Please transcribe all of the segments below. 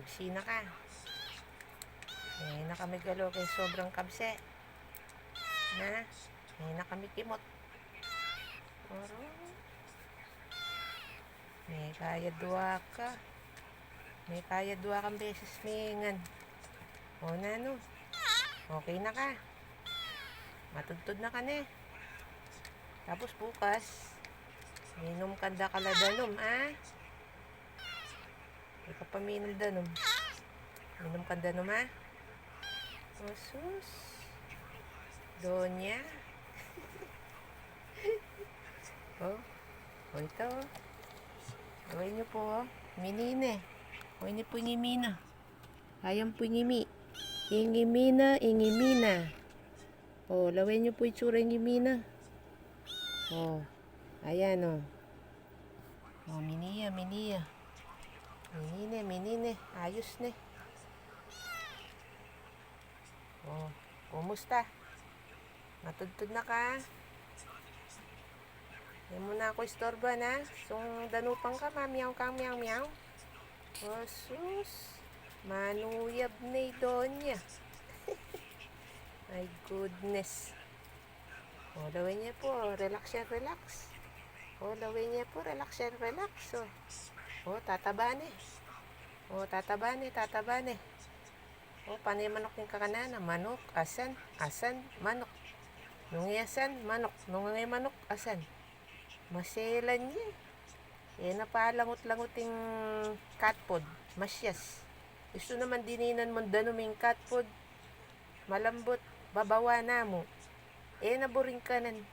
Sina ka. Nakamigalo kay sobrang kabse. Na. Nakamikimot. Oro. Kaya dua ka. Kaya dua kang beses mingan. O na no. Okay na ka. Matudtod na ka ne. Tapos bukas, minom kanda kaladanom, Ikaw pa minom danom. Minom kanda nom, O sus. Donya. O ito. Gawin niyo po, Minine. O ini po ngimina. Hayang po ngimi. Ingimina, ingimina. O, lawin niyo po itsura ngimina. O, ayan o. O, miniya, miniya. Minine, minine. Ayos ne. O, kumusta? Matudtod na ka? Hindi mo na ako istorba na. Sung danupang ka, mamiyaw kang miyaw miyaw. O, sus. Manuyab na Donya. My goodness. O, lawin niya po. Relax yan, relax. O, lawin niya po. Relax yan, relax. O, tatabane. O, tatabane, tatabane. O, paano yung manok yung kakanana? Manok, asan, asan, manok. Nungi asan, manok. Nungi manok, asan. Maselan niya. Napalangot-langot yung cat food. Masyas. Gusto naman dininan mo danuming cat food. Malambot. Babawa na mo. Naburing ka nan.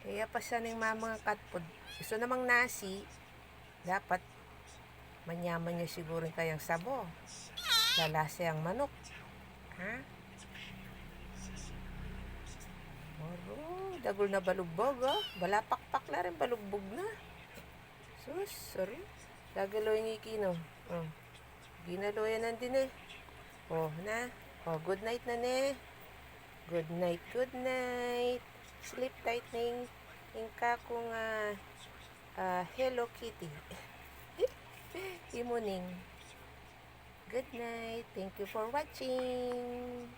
Kaya pa siya ng mga cat food. Gusto namang nasi. Dapat manyaman niya siguro kayang sabo. Lalasa ang manok. Ha? Oro, dagol na balugbog, Balapakpak na rin, balugbog na. Sus, sorry. Gagaloy ng ikino. Ginaloyan na din eh. Na. Good night na ne. Good night, good night. Sleep tight na yung kakong Hello Kitty. Imuning. Good night. Thank you for watching.